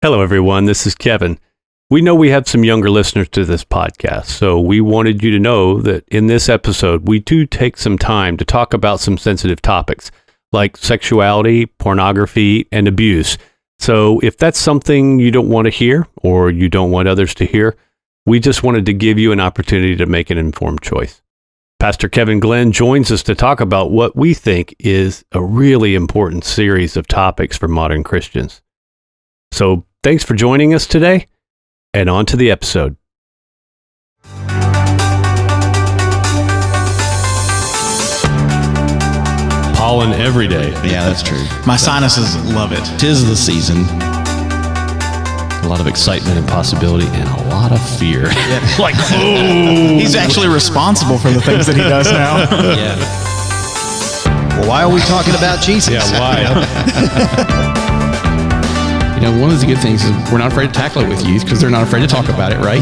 Hello, everyone. This is Kevin. We know we have some younger listeners to this podcast, so we wanted you to know that in this episode, we do take some time to talk about some sensitive topics like sexuality, pornography, and abuse. So if that's something you don't want to hear or you don't want others to hear, we just wanted to give you an opportunity to make an informed choice. Pastor Kevin Glenn joins us to talk about what we think is a really important series of topics for modern Christians. So thanks for joining us today, and on to the episode. Pollen every day. Yeah, that's true. My sinuses love it. 'Tis the season. A lot of excitement and possibility and a lot of fear. Yeah. Like, oh! He's actually responsible for the things that he does now. Yeah. Well, why are we talking about Jesus? Yeah, why? You know, one of the good things is we're not afraid to tackle it with youth because they're not afraid to talk about it, right?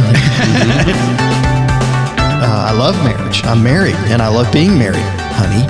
I love marriage. I'm married, and I love being married, honey.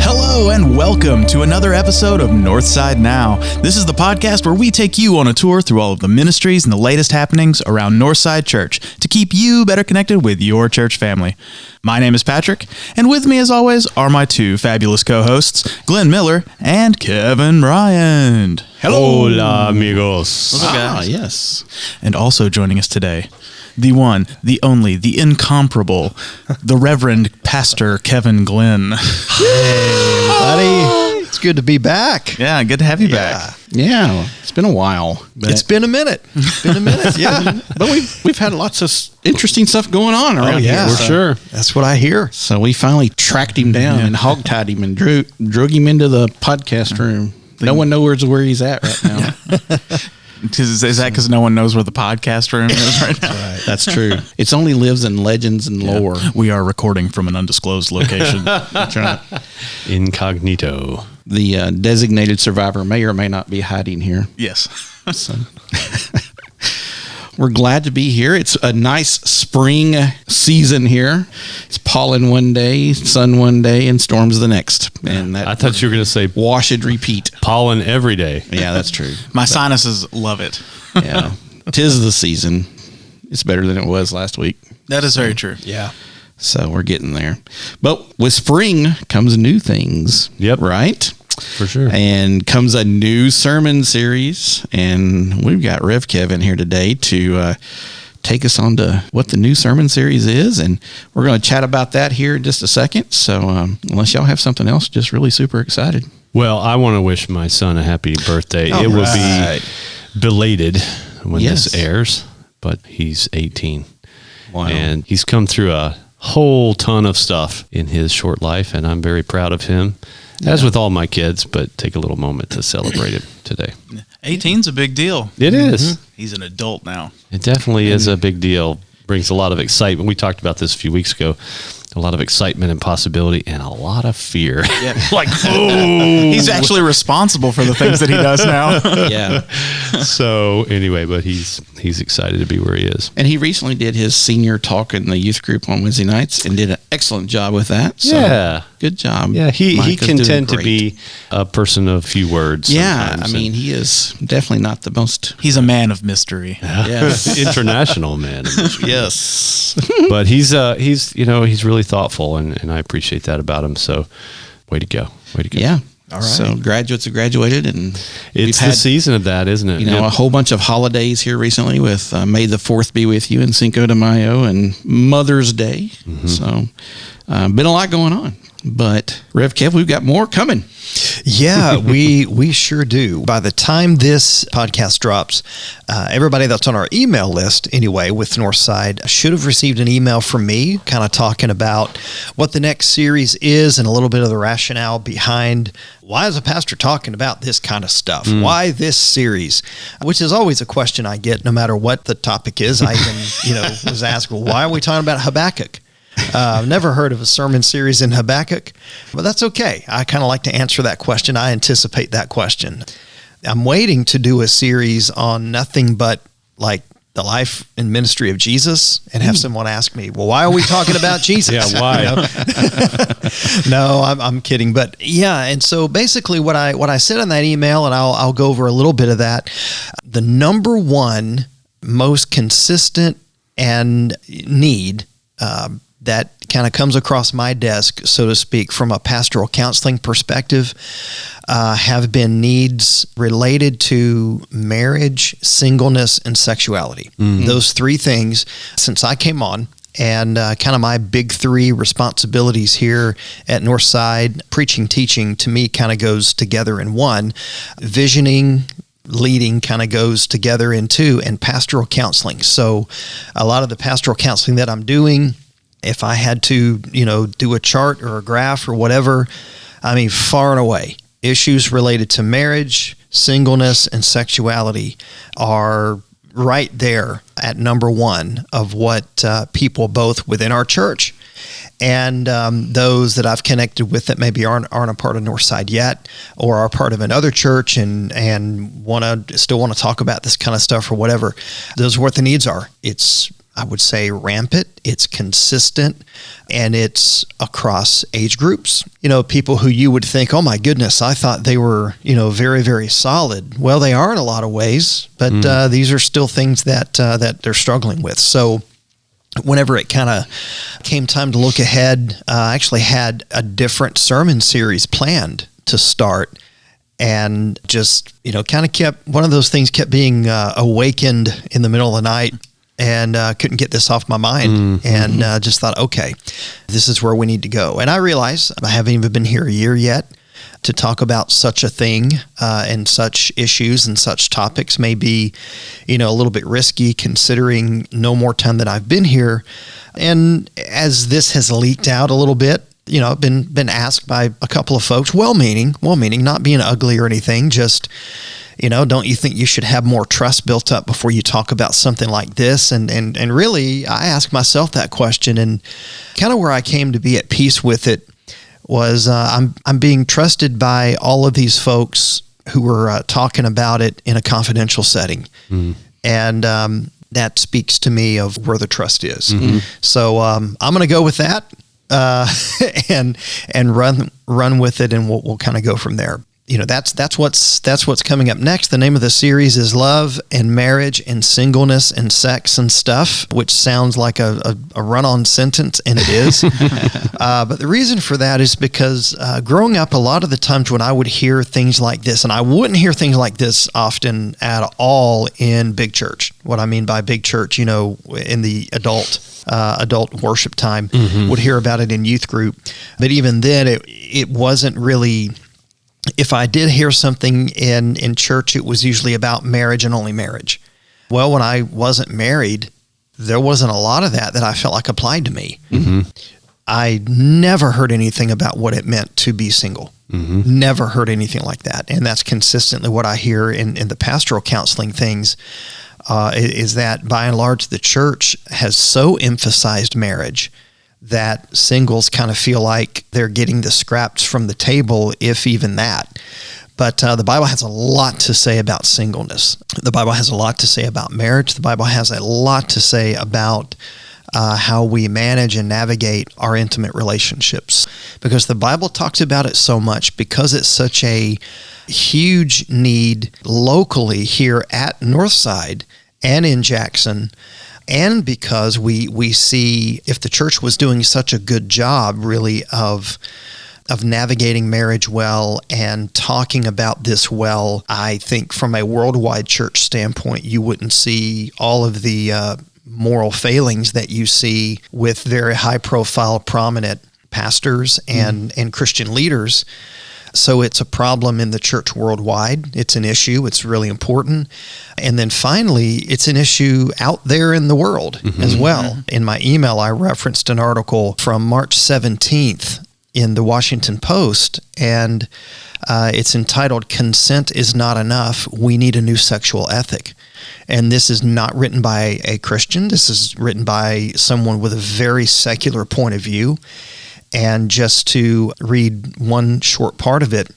Hello and welcome to another episode of Northside Now. This is the podcast where we take you on a tour through all of the ministries and the latest happenings around Northside Church to keep you better connected with your church family. My name is Patrick, and with me as always are my two fabulous co-hosts, Glenn Miller and Kevin Bryant. Hello. Hola, amigos. Yes. And also joining us today, the one, the only, the incomparable, the Reverend Pastor Kevin Glenn. Hey, everybody. It's good to be back. Yeah, good to have you back. Yeah, it's been a while. It's been a minute. Yeah. But we've had lots of interesting stuff going on around here. For sure. That's what I hear. So we finally tracked him down and hogtied him and drug him into the podcast room. No one knows where he's at right now. Is that because no one knows where the podcast room is right now? Right. That's true. It only lives in legends and lore. We are recording from an undisclosed location. That's right. Incognito. The designated survivor may or may not be hiding here. Yes. So we're glad to be here. It's a nice spring season here. It's pollen one day, sun one day, and storms the next. And that I thought you were going to say wash and repeat. pollen every day. Yeah, that's true. My sinuses love it. Yeah. 'Tis the season. It's better than it was last week. That is very true. Yeah. So we're getting there. But with spring comes new things. Yep. Right? For sure. And comes a new sermon series. And we've got Rev Kev here today to take us on to what the new sermon series is. And we're going to chat about that here in just a second. So unless y'all have something else, just really super excited. Well, I want to wish my son a happy birthday. All it will right. be belated when Yes. this airs, but he's 18. Wow. And he's come through a whole ton of stuff in his short life, and I'm very proud of him, as with all my kids, but take a little moment to celebrate him today. 18's a big deal. It is. He's an adult now. It definitely is a big deal. Brings a lot of excitement. We talked about this a few weeks ago. A lot of excitement and possibility and a lot of fear. Yeah. Like, oh! He's actually responsible for the things that he does now. Yeah. So anyway, but he's excited to be where he is. And he recently did his senior talk in the youth group on Wednesday nights and did an excellent job with that. So Yeah. good job. Yeah, he Mike is can doing tend to great. be a person of few words. Yeah, sometimes, I mean, he is definitely not the most. He's a man of mystery. Yes. international man. Yes. But he's really thoughtful, and I appreciate that about him. So, way to go. Yeah. All right. So graduates have graduated, and we've It's had, the season of that, isn't it? a whole bunch of holidays here recently with May the 4th be with you and Cinco de Mayo and Mother's Day. Mm-hmm. So, been a lot going on. But Rev Kev, we've got more coming. Yeah, we sure do. By the time this podcast drops, everybody that's on our email list, anyway, with Northside, should have received an email from me kind of talking about what the next series is and a little bit of the rationale behind why is a pastor talking about this kind of stuff? Why this series? Which is always a question I get no matter what the topic is. I even, was asked, well, why are we talking about Habakkuk? I've never heard of a sermon series in Habakkuk, but that's okay. I kind of like to answer that question. I anticipate that question. I'm waiting to do a series on nothing but like the life and ministry of Jesus and have someone ask me, well, why are we talking about Jesus? Yeah, why? No, I'm kidding. But yeah, and so basically what I said in that email, and I'll go over a little bit of that, the number one most consistent and need that kind of comes across my desk, so to speak, from a pastoral counseling perspective, have been needs related to marriage, singleness, and sexuality. Those three things, since I came on, and kind of my big three responsibilities here at Northside, preaching, teaching, to me kind of goes together in one. Visioning, leading kind of goes together in two, and pastoral counseling. So a lot of the pastoral counseling that I'm doing, if I had to, do a chart or a graph or whatever, I mean, far and away, issues related to marriage, singleness, and sexuality are right there at number one of what people both within our church and those that I've connected with that maybe aren't a part of Northside yet, or are part of another church and still want to talk about this kind of stuff or whatever. Those are what the needs are. It's, I would say, rampant, it's consistent, and it's across age groups. People who you would think, oh my goodness, I thought they were, very, very solid. Well, they are in a lot of ways, but these are still things that they're struggling with. So whenever it kind of came time to look ahead, I actually had a different sermon series planned to start. And just, kind of kept, one of those things kept being awakened in the middle of the night, and couldn't get this off my mind, and just thought, okay, this is where we need to go. And I realize I haven't even been here a year yet to talk about such a thing, and such issues and such topics may be, a little bit risky considering no more time that I've been here. And as this has leaked out a little bit, I've been asked by a couple of folks, well-meaning, not being ugly or anything, just, don't you think you should have more trust built up before you talk about something like this? And really, I asked myself that question, and kind of where I came to be at peace with it was I'm being trusted by all of these folks who were talking about it in a confidential setting. And that speaks to me of where the trust is. So I'm going to go with that and run with it, and we'll kind of go from there. That's what's coming up next. The name of the series is Love and Marriage and Singleness and Sex and Stuff, which sounds like a run-on sentence, and it is. But the reason for that is because growing up, a lot of the times when I would hear things like this, and I wouldn't hear things like this often at all in big church. What I mean by big church, in the adult worship time, would hear about it in youth group. But even then, it wasn't really... If I did hear something in church, it was usually about marriage and only marriage. Well, when I wasn't married, there wasn't a lot of that I felt like applied to me. I never heard anything about what it meant to be single. Never heard anything like that. And that's consistently what I hear in the pastoral counseling things, is that by and large, the church has so emphasized marriage that singles kind of feel like they're getting the scraps from the table, if even that. But the Bible has a lot to say about singleness. The Bible has a lot to say about marriage. The Bible has a lot to say about how we manage and navigate our intimate relationships. Because the Bible talks about it so much, because it's such a huge need locally here at Northside and in Jackson. And because we see, if the church was doing such a good job really of navigating marriage well and talking about this well, I think from a worldwide church standpoint, you wouldn't see all of the moral failings that you see with very high profile, prominent pastors and Christian leaders. So it's a problem in the church worldwide. It's an issue. It's really important. And then finally, it's an issue out there in the world as well. In my email, I referenced an article from March 17th in the Washington Post, and it's entitled, "Consent is Not Enough. We Need a New Sexual Ethic." And this is not written by a Christian. This is written by someone with a very secular point of view. And just to read one short part of it,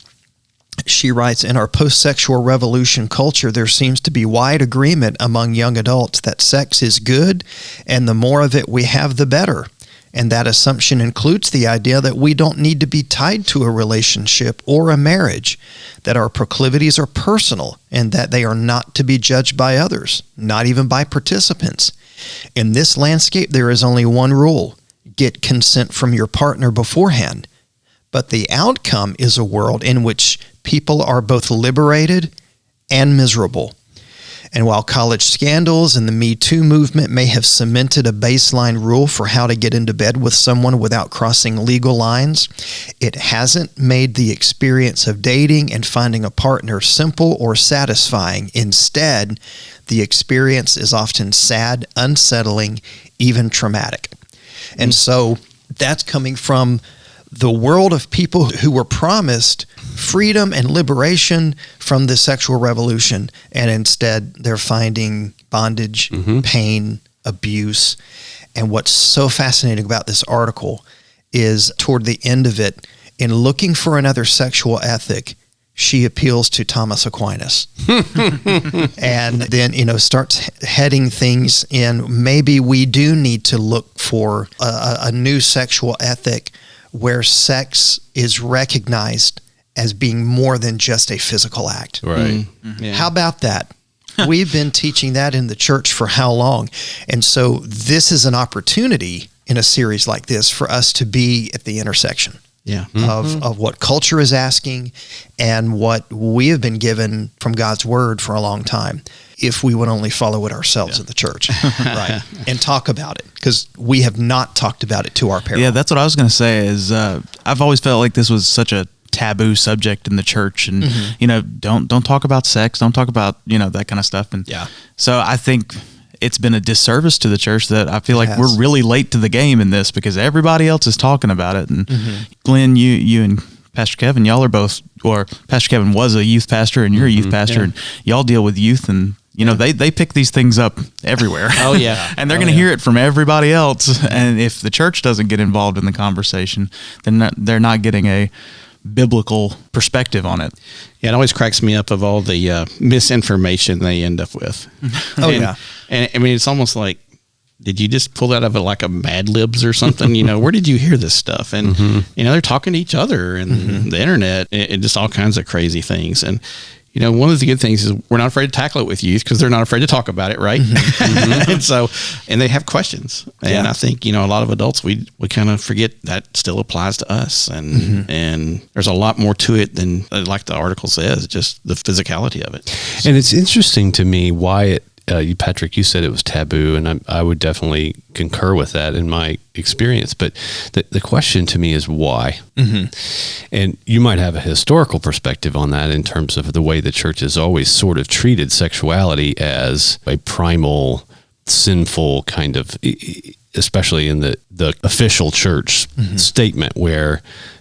She writes, in our post-sexual revolution culture, there seems to be wide agreement among young adults that sex is good, and the more of it we have, the better. And that assumption includes the idea that we don't need to be tied to a relationship or a marriage, that our proclivities are personal, and that they are not to be judged by others, not even by participants. In this landscape, there is only one rule: get consent from your partner beforehand. But the outcome is a world in which people are both liberated and miserable. And while college scandals and the Me Too movement may have cemented a baseline rule for how to get into bed with someone without crossing legal lines, it hasn't made the experience of dating and finding a partner simple or satisfying. Instead, the experience is often sad, unsettling, even traumatic. And so that's coming from the world of people who were promised freedom and liberation from the sexual revolution, and instead they're finding bondage, pain, abuse. And what's so fascinating about this article is toward the end of it, in looking for another sexual ethic, she appeals to Thomas Aquinas and then, starts heading things in. Maybe we do need to look for a new sexual ethic where sex is recognized as being more than just a physical act. Right. Yeah. How about that? We've been teaching that in the church for how long? And so this is an opportunity in a series like this for us to be at the intersection of what culture is asking and what we have been given from God's word for a long time, if we would only follow it ourselves in the church, right? And talk about it, because we have not talked about it to our peril. Yeah, that's what I was going to say is I've always felt like this was such a taboo subject in the church, and don't talk about sex, don't talk about that kind of stuff. And so I think it's been a disservice to the church that I feel like we're really late to the game in this, because everybody else is talking about it. And Glenn, you and Pastor Kevin, y'all are both, or Pastor Kevin was a youth pastor and you're a youth pastor, and y'all deal with youth, and they pick these things up everywhere. Oh yeah. And they're going to hear it from everybody else. And if the church doesn't get involved in the conversation, then they're not getting a biblical perspective on it. Yeah, it always cracks me up of all the misinformation they end up with. And I mean, it's almost like, did you just pull that out of like a Mad Libs or something? Where did you hear this stuff? And they're talking to each other and the internet and just all kinds of crazy things. And one of the good things is we're not afraid to tackle it with youth, because they're not afraid to talk about it, right? and they have questions. And I think, a lot of adults, we kind of forget that still applies to us. And there's a lot more to it than, like the article says, just the physicality of it. And it's interesting to me why Patrick, you said it was taboo, and I would definitely concur with that in my experience. But the question to me is why? And you might have a historical perspective on that in terms of the way the church has always sort of treated sexuality as a primal, sinful kind of, especially in the official church statement, where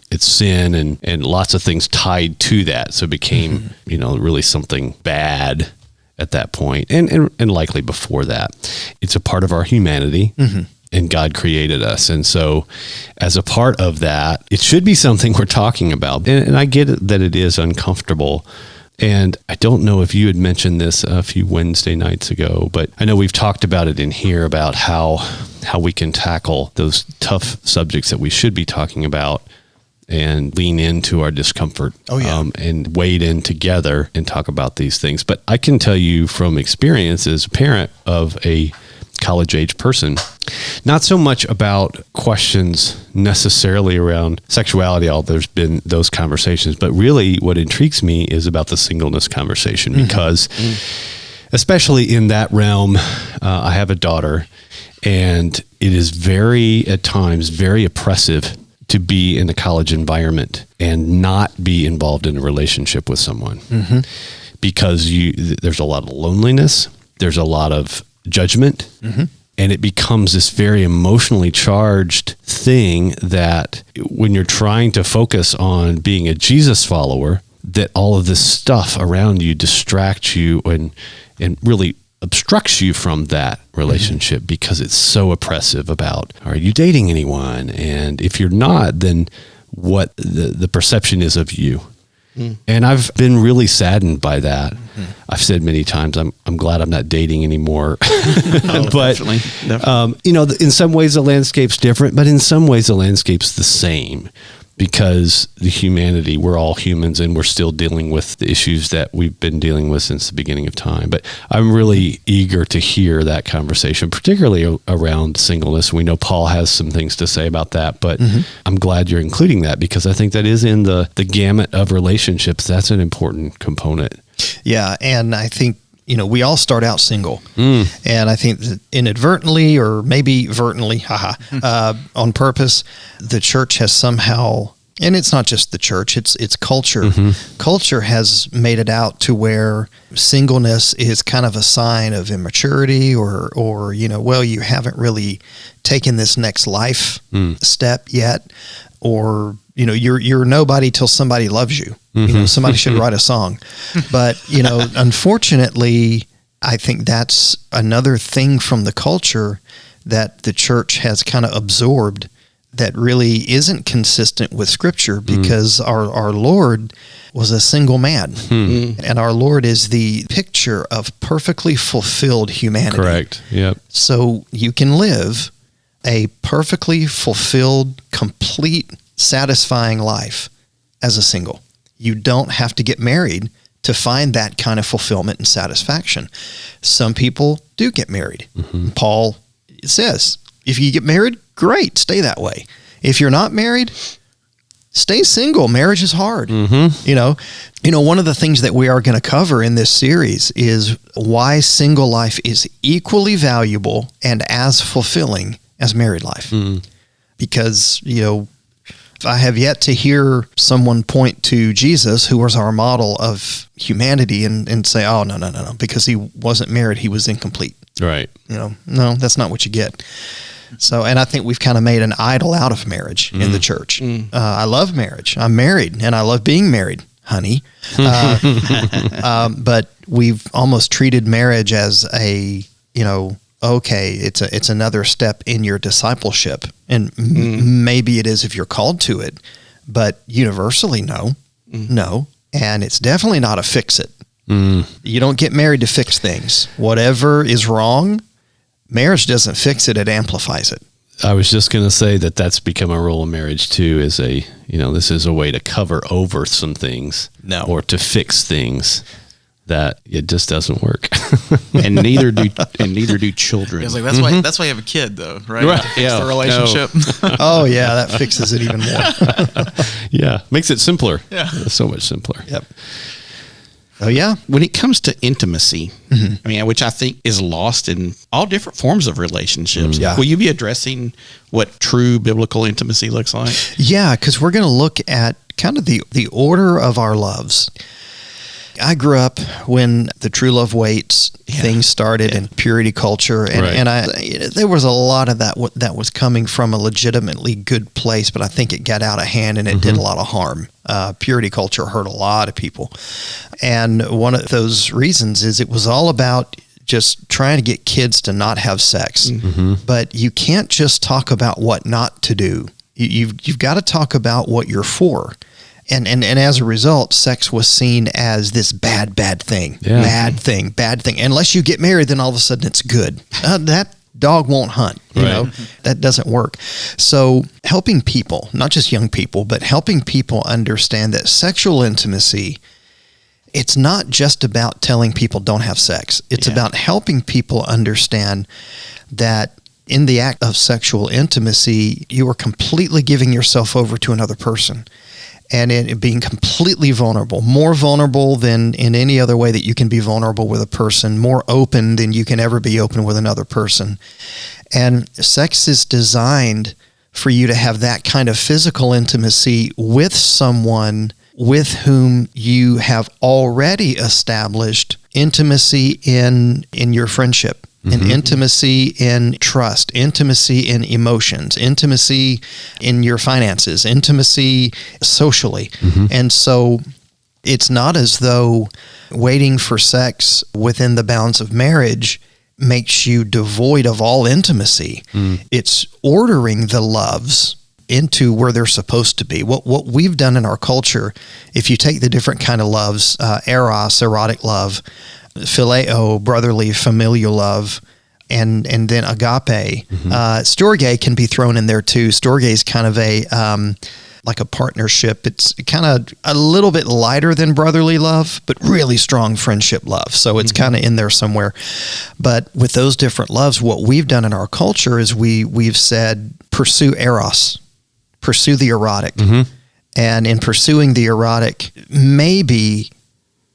it's sin and lots of things tied to that. So it became, really something bad at that point, and likely before that. It's a part of our humanity, and God created us. And so as a part of that, it should be something we're talking about. And I get it that it is uncomfortable. And I don't know if you had mentioned this a few Wednesday nights ago, but I know we've talked about it in here about how we can tackle those tough subjects that we should be talking about and lean into our discomfort and wade in together and talk about these things. But I can tell you from experience as a parent of a college-age person, not so much about questions necessarily around sexuality, although there's been those conversations, but really what intrigues me is about the singleness conversation, because especially in that realm, I have a daughter, and it is at times very oppressive to be in a college environment and not be involved in a relationship with someone, because there's a lot of loneliness, there's a lot of judgment, and it becomes this very emotionally charged thing that when you're trying to focus on being a Jesus follower, that all of this stuff around you distracts you and really obstructs you from that relationship, because it's so oppressive about, are you dating anyone? And if you're not, then what the perception is of you. And I've been really saddened by that. I've said many times, I'm glad I'm not dating anymore. But, definitely. In some ways the landscape's different, but in some ways the landscape's the same, because the humanity, we're all humans and we're still dealing with the issues that we've been dealing with since the beginning of time. But I'm really eager to hear that conversation, particularly around singleness. We know Paul has some things to say about that, but I'm glad you're including that, because I think that is in the gamut of relationships. That's an important component. Yeah. And I think, we all start out single. And I think that inadvertently, or maybe vertently, on purpose, the church has somehow, and it's not just the church, it's culture. Culture has made it out to where singleness is kind of a sign of immaturity, or you haven't really taken this next life step yet, or you're nobody till somebody loves you. Somebody should write a song. But, unfortunately, I think that's another thing from the culture that the church has kind of absorbed that really isn't consistent with Scripture, because our Lord was a single man. And our Lord is the picture of perfectly fulfilled humanity. Correct. Yep. So you can live a perfectly fulfilled, complete, satisfying life as a single. You don't have to get married to find that kind of fulfillment and satisfaction. Some people do get married. Paul says, if you get married, great, stay that way. If you're not married, stay single. Marriage is hard. One of the things that we are going to cover in this series is why single life is equally valuable and as fulfilling as married life. Because, I have yet to hear someone point to Jesus, who was our model of humanity, and say, oh, no, because he wasn't married, he was incomplete. Right. No, that's not what you get. So, and I think we've kind of made an idol out of marriage in the church. I love marriage. I'm married, and I love being married, honey. But we've almost treated marriage as a, okay, it's another step in your discipleship. And maybe it is if you're called to it, but universally, no. And it's definitely not a fix it. You don't get married to fix things. Whatever is wrong, marriage doesn't fix it, it amplifies it. I was just going to say that's become a rule of marriage too, is this is a way to cover over some things or to fix things that it just doesn't work. and neither do children. It's like, that's why you have a kid though, right? Yeah. The relationship. Oh yeah, that fixes it even more. Yeah. Makes it simpler. Yeah. So much simpler. Yep. Oh yeah. When it comes to intimacy, which I think is lost in all different forms of relationships. Yeah. Will you be addressing what true biblical intimacy looks like? Yeah, because we're going to look at kind of the order of our loves. I grew up when the True Love Waits thing started in purity culture, and there was a lot of that was coming from a legitimately good place, but I think it got out of hand and it did a lot of harm. Purity culture hurt a lot of people, and one of those reasons is it was all about just trying to get kids to not have sex. But you can't just talk about what not to do. You've got to talk about what you're for. And as a result, sex was seen as this bad thing, bad thing. Unless you get married, then all of a sudden it's good. That dog won't hunt, you know, that doesn't work. So helping people, not just young people, but helping people understand that sexual intimacy, it's not just about telling people don't have sex. It's about helping people understand that in the act of sexual intimacy, you are completely giving yourself over to another person. And it being completely vulnerable, more vulnerable than in any other way that you can be vulnerable with a person, more open than you can ever be open with another person. And sex is designed for you to have that kind of physical intimacy with someone with whom you have already established intimacy in your friendship. And intimacy in trust, intimacy in emotions, intimacy in your finances, intimacy socially. And so it's not as though waiting for sex within the bounds of marriage makes you devoid of all intimacy. It's ordering the loves into where they're supposed to be. What we've done in our culture, if you take the different kind of loves, eros, erotic love, phileo, brotherly, familial love, and then agape, storge can be thrown in there too. Storge is kind of a like a partnership. It's kind of a little bit lighter than brotherly love, but really strong friendship love. So it's kind of in there somewhere. But with those different loves, what we've done in our culture is we've said, pursue eros, pursue the erotic. And in pursuing the erotic, maybe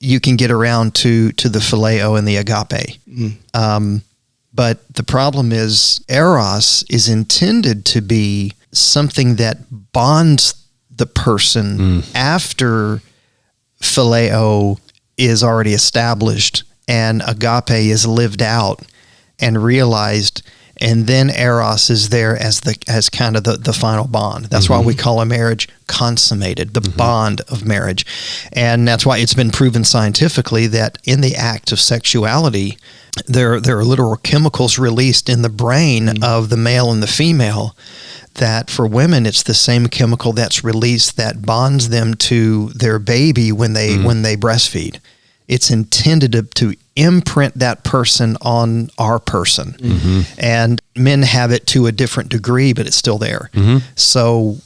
you can get around to the phileo and the agape. But the problem is eros is intended to be something that bonds the person after phileo is already established and agape is lived out and realized, and then eros is there as kind of the final bond. That's why we call a marriage consummated, the bond of marriage. And that's why it's been proven scientifically that in the act of sexuality, there are literal chemicals released in the brain of the male and the female that for women, it's the same chemical that's released that bonds them to their baby when they breastfeed. It's intended to imprint that person on our person. And men have it to a different degree, but it's still there. So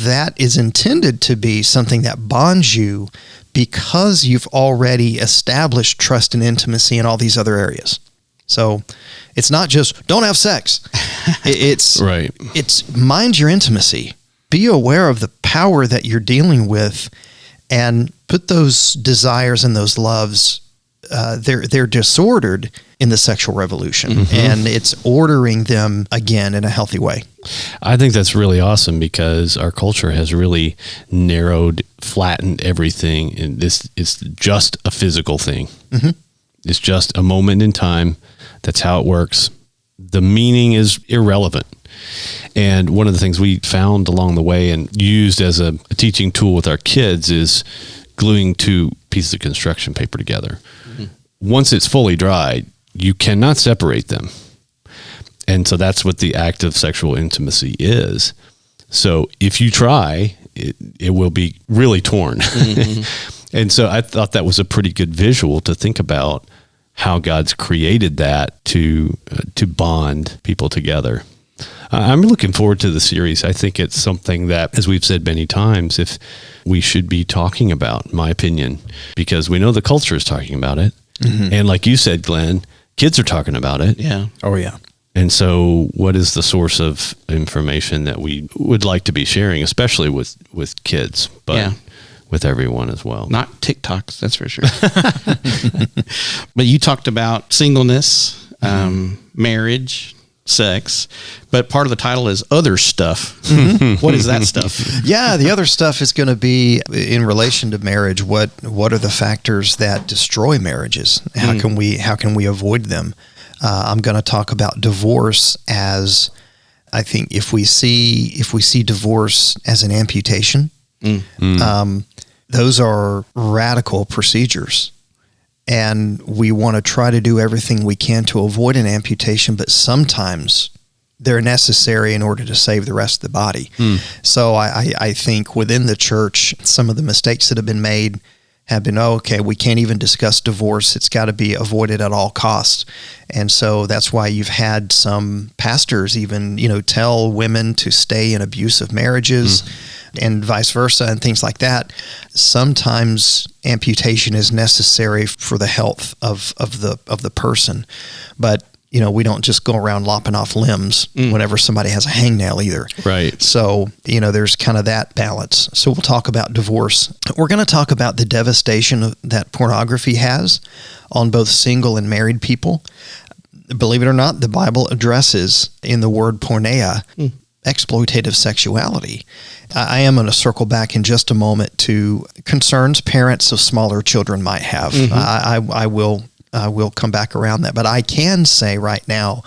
that is intended to be something that bonds you because you've already established trust and intimacy in all these other areas. So it's not just don't have sex. It's right. It's mind your intimacy. Be aware of the power that you're dealing with, and put those desires and those loves. They're disordered in the sexual revolution, and it's ordering them again in a healthy way. I think that's really awesome because our culture has really narrowed, flattened everything, and it's just a physical thing. It's just a moment in time. That's how it works. The meaning is irrelevant. And one of the things we found along the way and used as a teaching tool with our kids is gluing two pieces of construction paper together. Once it's fully dried, you cannot separate them. And so that's what the act of sexual intimacy is. So if you try, it will be really torn. And so I thought that was a pretty good visual to think about how God's created that to bond people together. I'm looking forward to the series. I think it's something that, as we've said many times, if we should be talking about, in my opinion, because we know the culture is talking about it. And like you said, Glenn, kids are talking about it. Yeah. Oh, yeah. And so what is the source of information that we would like to be sharing, especially with kids, but with everyone as well? Not TikToks, that's for sure. But you talked about singleness, marriage, sex, but part of the title is other stuff. What is that stuff? Yeah, the other stuff is going to be in relation to marriage. What are the factors that destroy marriages? How can we avoid them? I'm going to talk about divorce as, I think if we see divorce as an amputation, those are radical procedures. And we want to try to do everything we can to avoid an amputation, but sometimes they're necessary in order to save the rest of the body. So I think within the church, some of the mistakes that have been made have been, we can't even discuss divorce. It's got to be avoided at all costs. And so that's why you've had some pastors even, tell women to stay in abusive marriages and vice versa and things like that. Sometimes amputation is necessary for the health of the person. But we don't just go around lopping off limbs whenever somebody has a hangnail either. Right. So, there's kind of that balance. So we'll talk about divorce. We're going to talk about the devastation that pornography has on both single and married people. Believe it or not, the Bible addresses in the word porneia exploitative sexuality. I am going to circle back in just a moment to concerns parents of smaller children might have. I will come back around that. But I can say right now,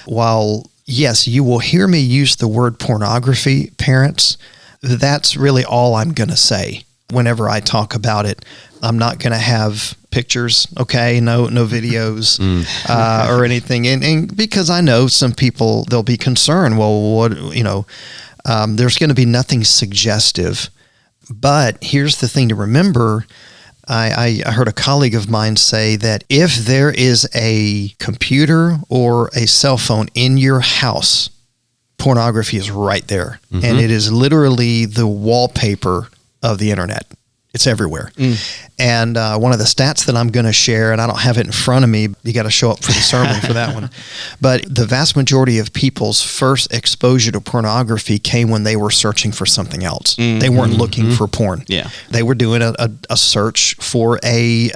while, yes, you will hear me use the word pornography, parents, that's really all I'm going to say whenever I talk about it. I'm not going to have pictures, okay? No videos or anything. And because I know some people, they'll be concerned. Well, what, There's going to be nothing suggestive. But here's the thing to remember. I heard a colleague of mine say that if there is a computer or a cell phone in your house, pornography is right there. Mm-hmm. And it is literally the wallpaper of the internet. It's everywhere. And one of the stats that I'm going to share, and I don't have it in front of me, you got to show up for the sermon for that one. But the vast majority of people's first exposure to pornography came when they were searching for something else. They weren't looking for porn. Yeah. They were doing a search for a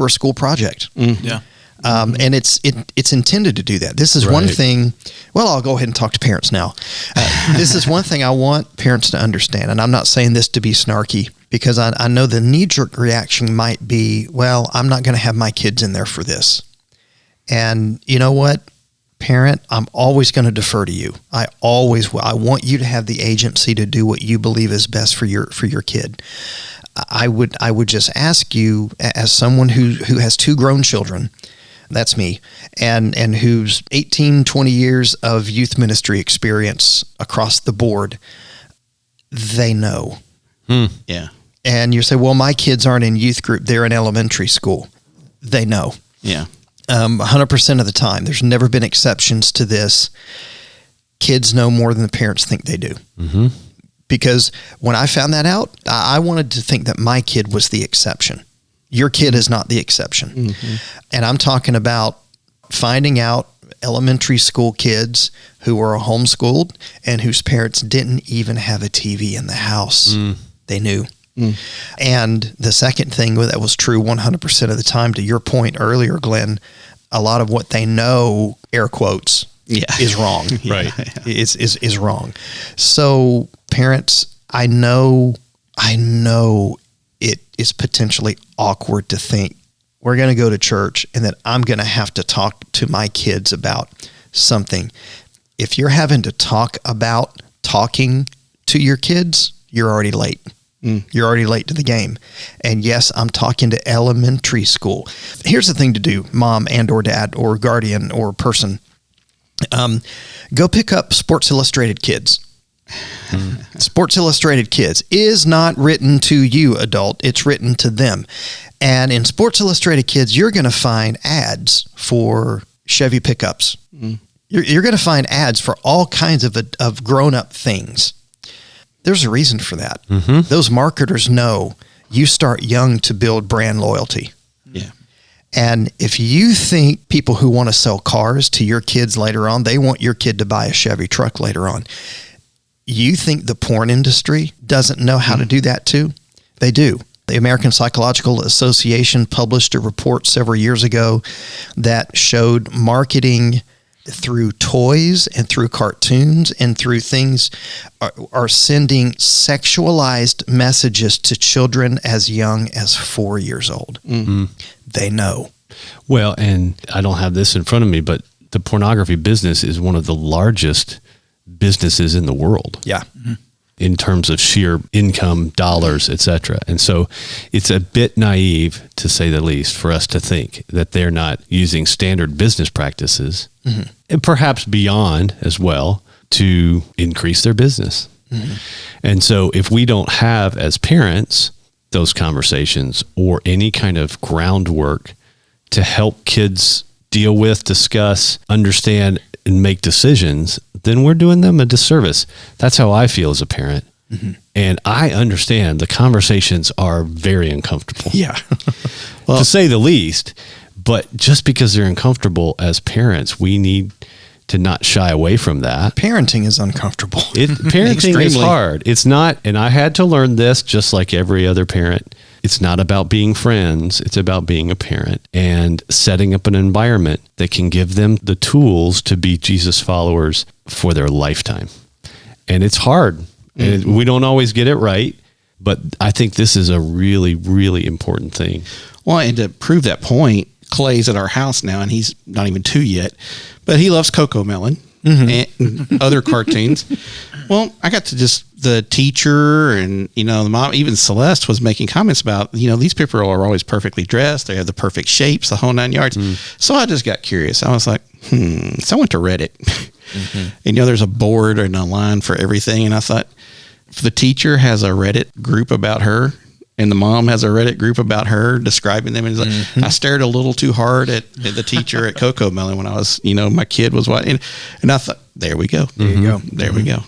school project. Yeah. And it's intended to do that. This is one thing. Well, I'll go ahead and talk to parents now. This is one thing I want parents to understand, and I'm not saying this to be snarky, because I know the knee-jerk reaction might be, well, I'm not going to have my kids in there for this. And you know what, parent, I'm always going to defer to you. I always will. I want you to have the agency to do what you believe is best for your kid. I would just ask you, as someone who has 2 grown children, that's me, and who's 18, 20 years of youth ministry experience across the board, they know. Yeah. And you say, well, my kids aren't in youth group, they're in elementary school. They know. Yeah. 100% of the time. There's never been exceptions to this. Kids know more than the parents think they do. Mm-hmm. Because when I found that out, I wanted to think that my kid was the exception. Your kid is not the exception. Mm-hmm. And I'm talking about finding out elementary school kids who were homeschooled and whose parents didn't even have a TV in the house. They knew. And the second thing that was true 100% of the time, to your point earlier, Glenn, a lot of what they know, air quotes, is wrong. Right. Is wrong. So parents, I know it is potentially awkward to think we're going to go to church and that I'm going to have to talk to my kids about something. If you're having to talk about talking to your kids, you're already late. You're already late to the game. And yes, I'm talking to elementary school. Here's the thing to do, mom and or dad or guardian or person. Go pick up Sports Illustrated Kids. Sports Illustrated Kids is not written to you, adult. It's written to them. And in Sports Illustrated Kids, you're going to find ads for Chevy pickups. You're going to find ads for all kinds of grown-up things. There's a reason for that. Those marketers know you start young to build brand loyalty. Yeah. And if you think people who want to sell cars to your kids later on, they want your kid to buy a Chevy truck later on. You think the porn industry doesn't know how to do that too? They do. The American Psychological Association published a report several years ago that showed marketing through toys and through cartoons and through things are sending sexualized messages to children as young as 4 years old. They know. Well, and I don't have this in front of me, but the pornography business is one of the largest businesses in the world. Yeah. In terms of sheer income, dollars, etc. And so it's a bit naive, to say the least, for us to think that they're not using standard business practices and perhaps beyond as well to increase their business. And so if we don't have, as parents, those conversations or any kind of groundwork to help kids deal with, discuss, understand, and make decisions, then we're doing them a disservice. That's how I feel as a parent. And I understand the conversations are very uncomfortable. Yeah. To say the least. But just because they're uncomfortable as parents, we need to not shy away from that. Parenting is uncomfortable. Parenting is hard. It's not, and I had to learn this just like every other parent. It's not about being friends. It's about being a parent and setting up an environment that can give them the tools to be Jesus followers for their lifetime. And it's hard. And we don't always get it right, but I think this is a really, really important thing. Well, and to prove that point, Clay's at our house now, and he's not even 2 yet, but he loves Coco Melon and other cartoons. Well, I got to the teacher and, the mom, even Celeste was making comments about, these people are always perfectly dressed. They have the perfect shapes, the whole 9 yards. So I just got curious. I was like, So I went to Reddit And, there's a board and a line for everything. And I thought, if the teacher has a Reddit group about her and the mom has a Reddit group about her describing them, and I stared a little too hard at the teacher at Coco Melon when I was, my kid was watching, and I thought, there we go. There you go. There we go.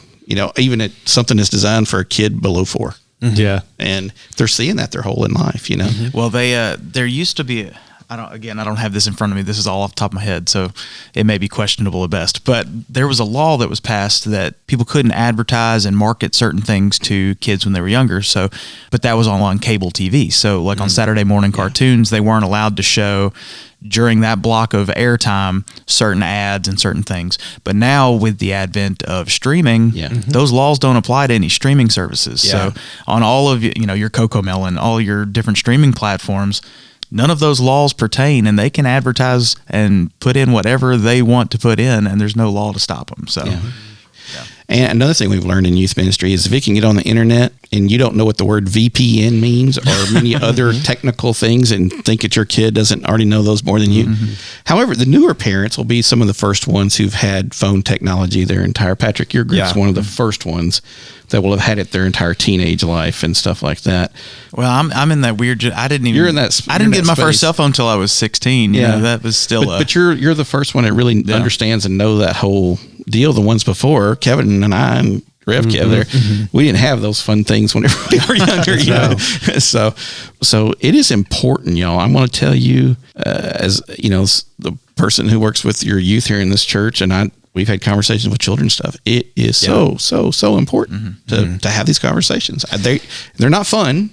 Even at something that's designed for a kid below 4. Yeah. And they're seeing that their whole life, Well, there used to be, I don't have this in front of me. This is all off the top of my head, so it may be questionable at best. But there was a law that was passed that people couldn't advertise and market certain things to kids when they were younger. But that was all on cable TV. So like on Saturday morning cartoons, they weren't allowed to show during that block of airtime certain ads and certain things. But now with the advent of streaming, those laws don't apply to any streaming services. So on all of your Coco Melon, all your different streaming platforms, none of those laws pertain, and they can advertise and put in whatever they want to put in, and there's no law to stop them. So, And another thing we've learned in youth ministry is if you can get on the internet and you don't know what the word VPN means or many other technical things and think that your kid doesn't already know those more than you. However, the newer parents will be some of the first ones who've had phone technology their entire, Patrick, your group's one of the first ones that will have had it their entire teenage life and stuff like that. Well, I'm in that weird. I didn't even. You're in that. I didn't get my first cell phone until I was 16. That was still. But you're the first one that really understands and know that whole deal. The ones before, Kevin and I and Rev Kev, we didn't have those fun things whenever we were younger. So it is important, y'all. I'm going to tell you, as the person who works with your youth here in this church, and we've had conversations with children stuff. It is so important to have these conversations. They're not fun,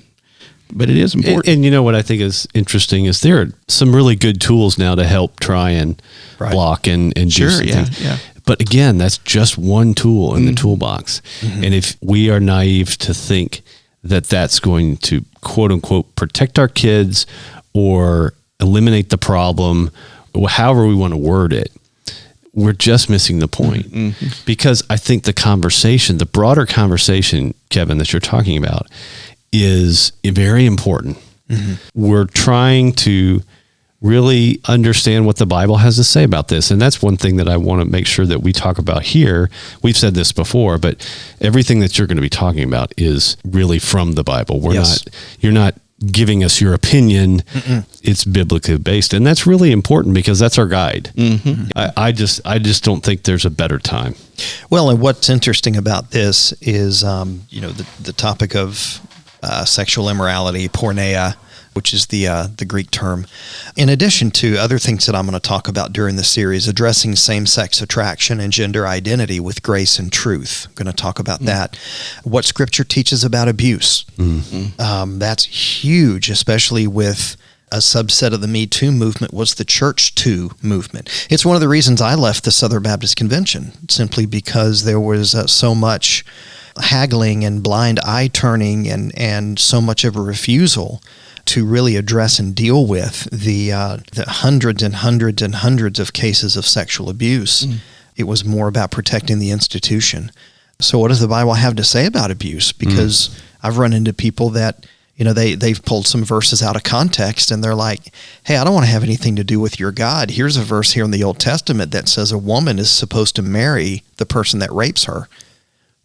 but it is important. And what I think is interesting is there are some really good tools now to help try and block and do some things. Yeah. But again, that's just one tool in the toolbox. And if we are naive to think that that's going to quote unquote protect our kids or eliminate the problem, however we want to word it, we're just missing the point. Because I think the broader conversation, Kevin, that you're talking about is very important. We're trying to really understand what the Bible has to say about this. And that's one thing that I want to make sure that we talk about here. We've said this before, but everything that you're going to be talking about is really from the Bible. You're not giving us your opinion. It's biblically based, and that's really important because that's our guide. I just don't think there's a better time. Well, and what's interesting about this is the topic of sexual immorality, porneia, which is the Greek term. In addition to other things that I'm going to talk about during the series, addressing same-sex attraction and gender identity with grace and truth. I'm going to talk about that. What Scripture teaches about abuse. That's huge, especially with a subset of the Me Too movement was the Church Too movement. It's one of the reasons I left the Southern Baptist Convention, simply because there was so much haggling and blind eye turning and so much of a refusal to really address and deal with the hundreds and hundreds and hundreds of cases of sexual abuse. It was more about protecting the institution. So what does the Bible have to say about abuse? Because I've run into people that, they've pulled some verses out of context and they're like, hey, I don't want to have anything to do with your God. Here's a verse here in the Old Testament that says a woman is supposed to marry the person that rapes her.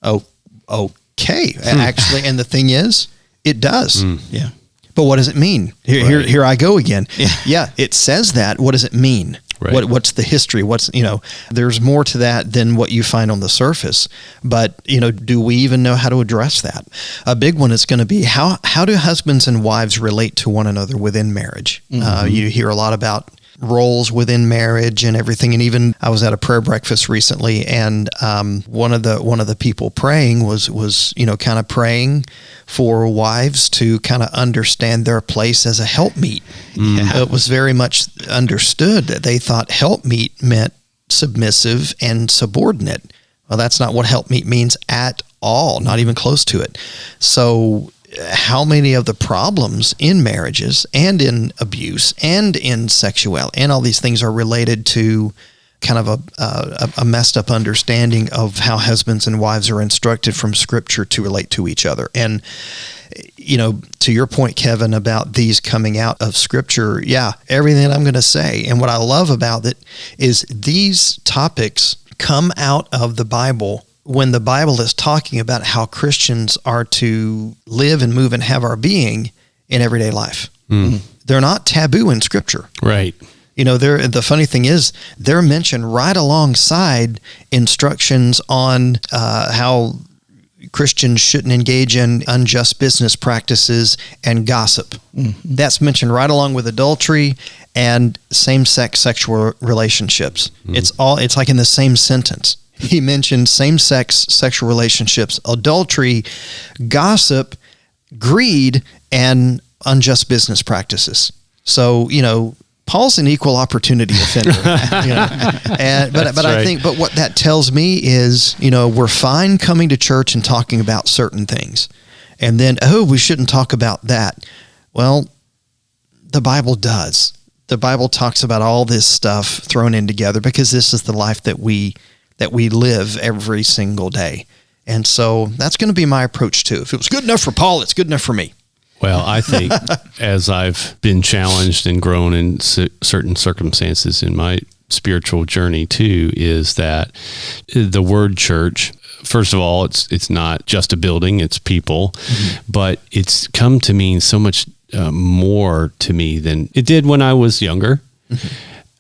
Oh, okay. Actually, and the thing is, it does. Yeah. But what does it mean? Here I go again. Yeah, it says that. What does it mean? Right. What's the history? There's more to that than what you find on the surface. But, do we even know how to address that? A big one is going to be how do husbands and wives relate to one another within marriage? You hear a lot about roles within marriage and everything. And even I was at a prayer breakfast recently, and one of the people praying was kind of praying for wives to kind of understand their place as a helpmeet. It was very much understood that they thought helpmeet meant submissive and subordinate. Well, that's not what helpmeet means at all, not even close to it. So how many of the problems in marriages and in abuse and in sexuality and all these things are related to kind of a messed up understanding of how husbands and wives are instructed from Scripture to relate to each other. And, to your point, Kevin, about these coming out of Scripture, everything that I'm going to say. And what I love about it is these topics come out of the Bible when the Bible is talking about how Christians are to live and move and have our being in everyday life. They're not taboo in Scripture. Right. You know, the funny thing is, they're mentioned right alongside instructions on how Christians shouldn't engage in unjust business practices and gossip. That's mentioned right along with adultery and same-sex sexual relationships. It's like in the same sentence. He mentioned same-sex sexual relationships, adultery, gossip, greed, and unjust business practices. So, you know, Paul's an equal opportunity offender. You know? But right. I think, but what that tells me is, you know, we're fine coming to church and talking about certain things. And then, we shouldn't talk about that. Well, the Bible does. The Bible talks about all this stuff thrown in together because this is the life that we live every single day. And so that's going to be my approach too. If it was good enough for Paul, it's good enough for me. Well, I think as I've been challenged and grown in certain circumstances in my spiritual journey too, is that the word church, first of all, it's not just a building, it's people, but it's come to mean so much more to me than it did when I was younger.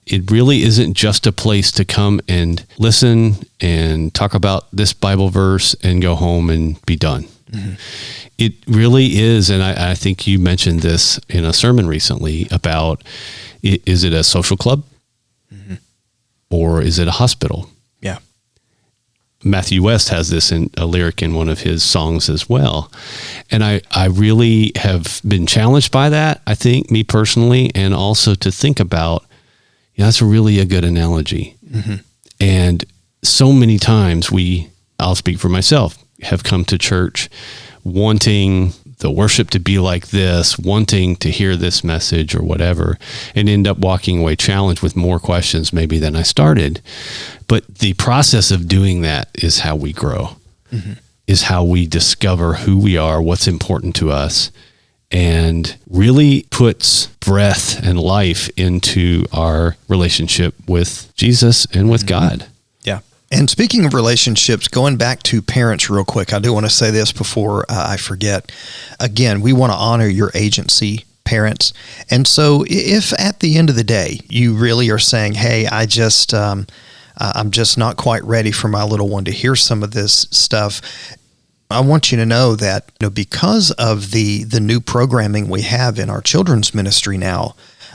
It really isn't just a place to come and listen and talk about this Bible verse and go home and be done. It really is, and I think you mentioned this in a sermon recently about, is it a social club or is it a hospital? Yeah. Matthew West has this in a lyric in one of his songs as well. And I really have been challenged by that, I think, me personally, and also to think about, that's really a good analogy. And so many times I'll speak for myself, have come to church wanting the worship to be like this, wanting to hear this message or whatever, and end up walking away challenged with more questions maybe than I started. But the process of doing that is how we grow, is how we discover who we are, what's important to us, and really puts breath and life into our relationship with Jesus and with God. Yeah. And speaking of relationships, going back to parents real quick, I do want to say this before I forget. Again, we want to honor your agency, parents. And so if at the end of the day, you really are saying, hey, I'm just not quite ready for my little one to hear some of this stuff, I want you to know that, because of the new programming we have in our children's ministry now,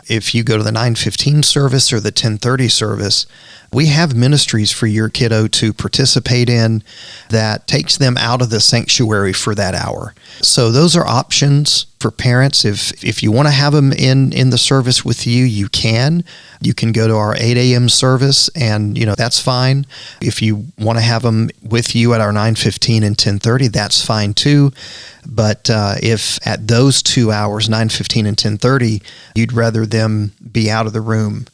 if you go to the 9:15 service or the 10:30 service, we have ministries for your kiddo to participate in that takes them out of the sanctuary for that hour. So those are options for parents. If you want to have them in the service with you, you can. You can go to our 8 a.m. service, and that's fine. If you want to have them with you at our 9:15 and 10:30, that's fine too. But if at those 2 hours, 9:15 and 10:30, you'd rather them be out of the room,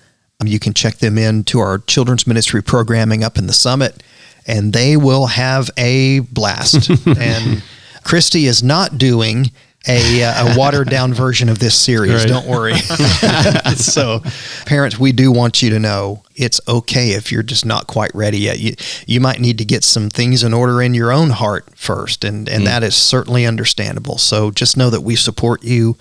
you can check them into our children's ministry programming up in the Summit, and they will have a blast. And Christy is not doing a watered down version of this series. Right. Don't worry. So parents, we do want you to know it's okay if you're just not quite ready yet. You might need to get some things in order in your own heart first. And that is certainly understandable. So just know that we support you.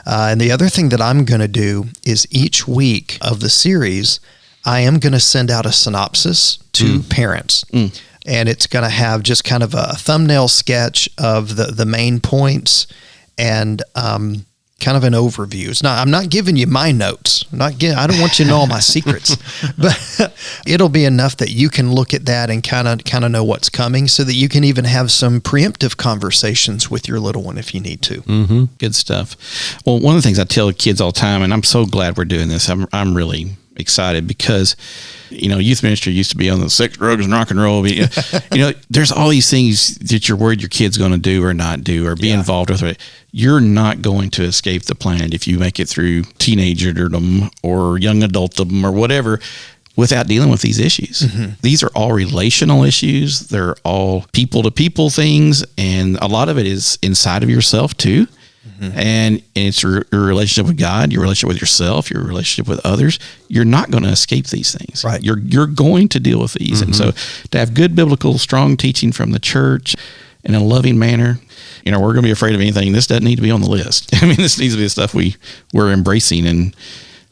And the other thing that I'm going to do is each week of the series, I am going to send out a synopsis to parents. And it's going to have just kind of a thumbnail sketch of the main points and kind of an overview. I'm not giving you my notes. I don't want you to know all my secrets, but it'll be enough that you can look at that and kind of know what's coming, so that you can even have some preemptive conversations with your little one if you need to. Good stuff. Well, one of the things I tell kids all the time, and I'm so glad we're doing this, I'm really excited because, youth ministry used to be on the sex, drugs, and rock and roll. There's all these things that you're worried your kid's going to do or not do or be involved with. You're not going to escape the planet if you make it through teenagerdom or young adultdom or whatever without dealing with these issues. These are all relational issues. They're all people to people things. And a lot of it is inside of yourself too. And it's your relationship with God, your relationship with yourself, your relationship with others. You're not going to escape these things. Right. You're going to deal with these. And so to have good biblical, strong teaching from the church in a loving manner, we're going to be afraid of anything. This doesn't need to be on the list. I mean, this needs to be the stuff we're embracing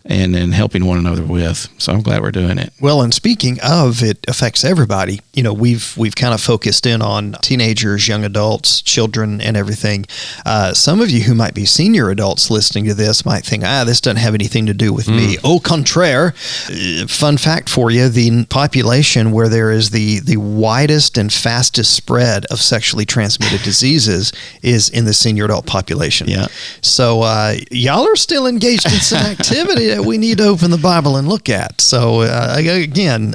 and helping one another with. So I'm glad we're doing it. Well, and speaking of, it affects everybody. We've kind of focused in on teenagers, young adults, children, and everything. Some of you who might be senior adults listening to this might think, this doesn't have anything to do with me. Au contraire. Fun fact for you, the population where there is the widest and fastest spread of sexually transmitted diseases is in the senior adult population. Yeah. So y'all are still engaged in some activity that we need to open the Bible and look at. So again,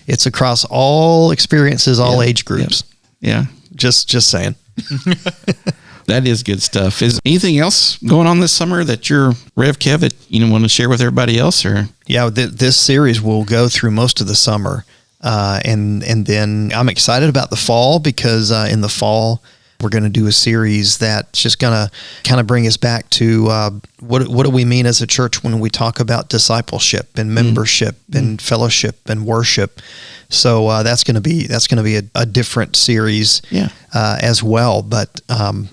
it's across all experiences, all age groups. Yeah. Just saying. That is good stuff. Is anything else going on this summer that you're, Rev Kev, that you want to share with everybody else? Or Yeah, this series will go through most of the summer. And then I'm excited about the fall because in the fall, we're going to do a series that's just going to kind of bring us back to what do we mean as a church when we talk about discipleship and membership and fellowship and worship. So that's going to be a different series as well. But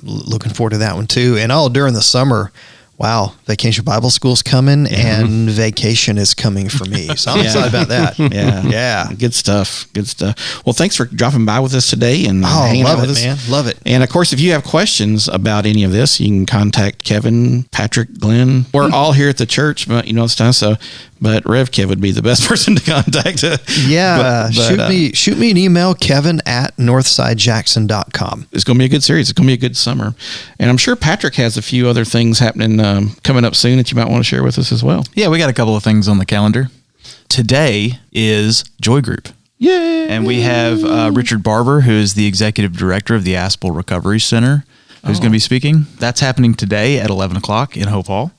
looking forward to that one too. And during the summer, wow, Vacation Bible School's coming and vacation is coming for me. So I'm excited about that. Yeah. Good stuff. Well, thanks for dropping by with us today and hanging out with us. Man. Love it. And of course, if you have questions about any of this, you can contact Kevin, Patrick, Glenn. We're all here at the church, but but Rev Kev would be the best person to contact. Shoot me an email, kevin@northsidejackson.com. It's going to be a good series. It's going to be a good summer. And I'm sure Patrick has a few other things happening coming up soon that you might want to share with us as well. Yeah, we got a couple of things on the calendar. Today is Joy Group. Yay! And we have Richard Barber, who is the executive director of the Aspel Recovery Center, who's going to be speaking. That's happening today at 11 o'clock in Hope Hall.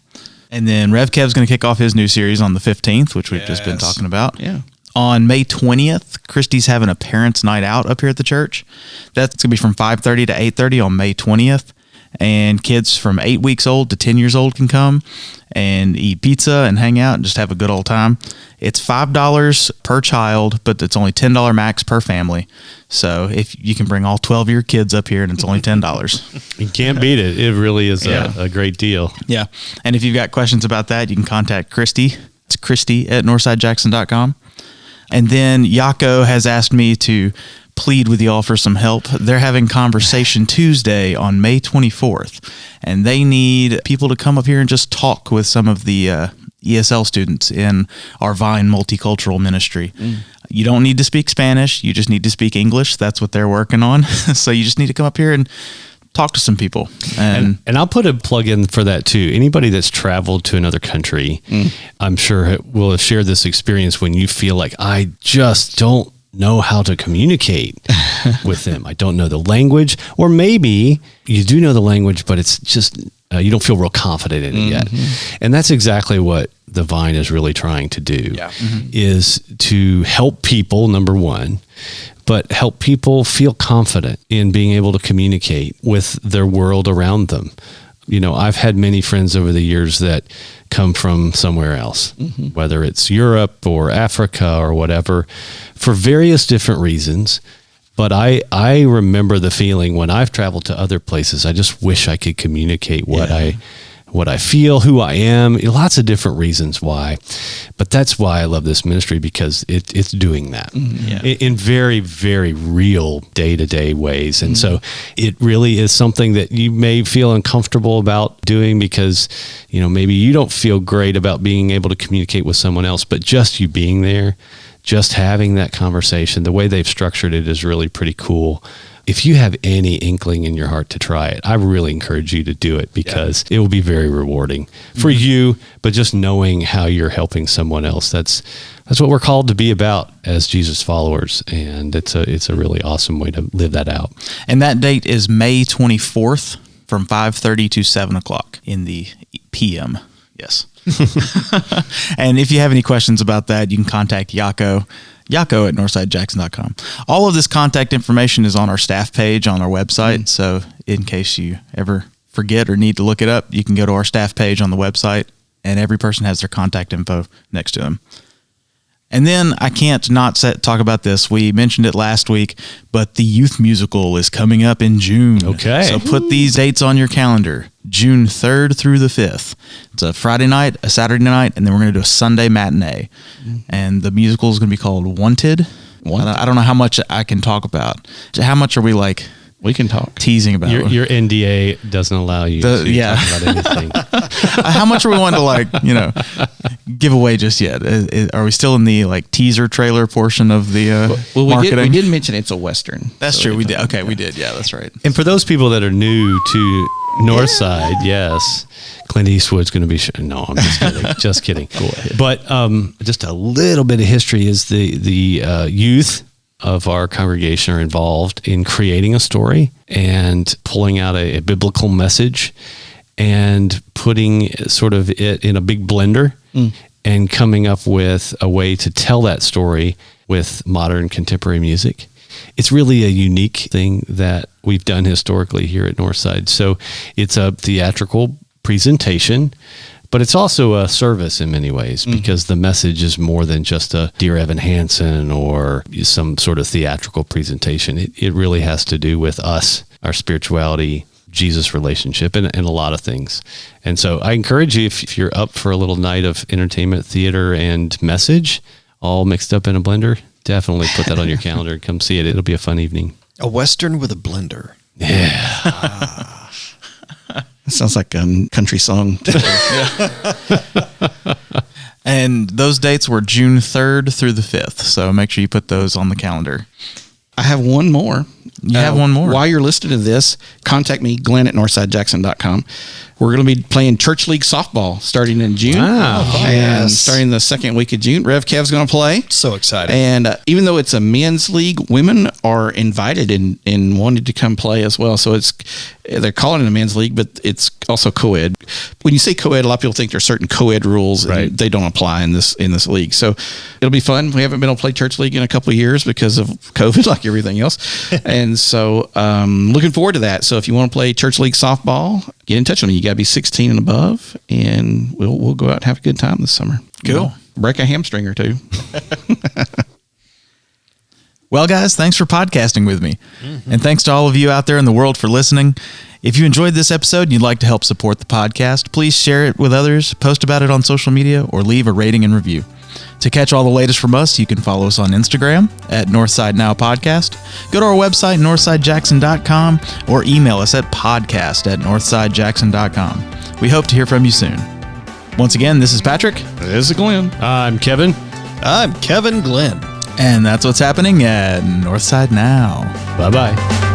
And then Rev Kev's going to kick off his new series on the 15th, which we've just been talking about. Yeah. On May 20th, Christy's having a parents' night out up here at the church. That's going to be from 5:30 to 8:30 on May 20th. And kids from 8 weeks old to 10 years old can come and eat pizza and hang out and just have a good old time. It's $5 per child, but it's only $10 max per family. So if you can bring all 12 of your kids up here and it's only $10. You can't beat it. It really is a great deal. Yeah. And if you've got questions about that, you can contact Christy. It's Christy@northsidejackson.com. And then Yako has asked me to plead with y'all for some help. They're having Conversation Tuesday on May 24th, and they need people to come up here and just talk with some of the ESL students in our Vine Multicultural Ministry. You don't need to speak Spanish. You just need to speak English. That's what they're working on. So you just need to come up here and talk to some people. And I'll put a plug in for that too. Anybody that's traveled to another country, I'm sure will have shared this experience when you feel like, I just don't know how to communicate with them. I don't know the language, or maybe you do know the language, but it's just, you don't feel real confident in it yet. And that's exactly what the Vine is really trying to do, is to help people, number one, but help people feel confident in being able to communicate with their world around them. I've had many friends over the years that come from somewhere else, whether it's Europe or Africa or whatever, for various different reasons. But I remember the feeling when I've traveled to other places, I just wish I could communicate what I feel, who I am, lots of different reasons why. But that's why I love this ministry, because it's doing that in very, very real day-to-day ways. And so it really is something that you may feel uncomfortable about doing because, maybe you don't feel great about being able to communicate with someone else, but just you being there, just having that conversation, the way they've structured it is really pretty cool. If you have any inkling in your heart to try it, I really encourage you to do it, because it will be very rewarding for you, but just knowing how you're helping someone else, that's what we're called to be about as Jesus followers. And it's a really awesome way to live that out. And that date is May 24th from 5:30 to 7 o'clock in the PM. Yes. And if you have any questions about that, you can contact Yako at northsidejackson.com. All of this contact information is on our staff page on our website. So in case you ever forget or need to look it up, you can go to our staff page on the website, and every person has their contact info next to them. And then I can't not talk about this. We mentioned it last week, but the youth musical is coming up in June. Okay. So put these dates on your calendar. June 3rd through the 5th. It's a Friday night, a Saturday night, and then we're going to do a Sunday matinee. And the musical is going to be called Wanted. I don't know how much I can talk about. How much are we like... We can talk. Teasing about your NDA doesn't allow you to talk about anything. How much are we wanting to give away just yet? Are we still in the teaser trailer portion of the marketing? We did mention it's a Western. That's true. We did. Okay, we did. Yeah, that's right. And for those people that are new to Northside, yes, Clint Eastwood's going to be. No, I'm just kidding. Just kidding. Go ahead. But just a little bit of history is the youth of our congregation are involved in creating a story and pulling out a biblical message and putting sort of it in a big blender and coming up with a way to tell that story with modern contemporary music. It's really a unique thing that we've done historically here at Northside. So it's a theatrical presentation, but it's also a service in many ways because the message is more than just a Dear Evan Hansen or some sort of theatrical presentation. It really has to do with us, our spirituality, Jesus relationship, and a lot of things. And so I encourage you, if you're up for a little night of entertainment, theater, and message, all mixed up in a blender, definitely put that on your calendar and come see it. It'll be a fun evening. A Western with a blender. Yeah. It sounds like a country song. And those dates were June 3rd through the 5th. So make sure you put those on the calendar. I have one more. You have one more. While you're listening to this, contact me, Glenn at northsidejackson.com. We're going to be playing Church League softball starting in June. Wow. And starting the second week of June, Rev Kev's going to play. So excited. And even though it's a men's league, women are invited and wanted to come play as well. So they're calling it a men's league, but it's also co-ed. When you say co-ed, a lot of people think there's certain co-ed rules, right, and they don't apply in this league. So it'll be fun. We haven't been able to play Church League in a couple of years because of COVID, like everything else. And so looking forward to that. So if you want to play Church League softball, get in touch with me. You got to be 16 and above, and we'll go out and have a good time this summer. Cool. Break a hamstring or two. Well, guys, thanks for podcasting with me. And thanks to all of you out there in the world for listening. If you enjoyed this episode and you'd like to help support the podcast, please share it with others, post about it on social media, or leave a rating and review. To catch all the latest from us, you can follow us on Instagram at Northside Now Podcast. Go to our website, northsidejackson.com, or email us at podcast@northsidejackson.com. We hope to hear from you soon. Once again, this is Patrick. This is Glenn. I'm Kevin. I'm Kevin Glenn. And that's what's happening at Northside Now. Bye-bye.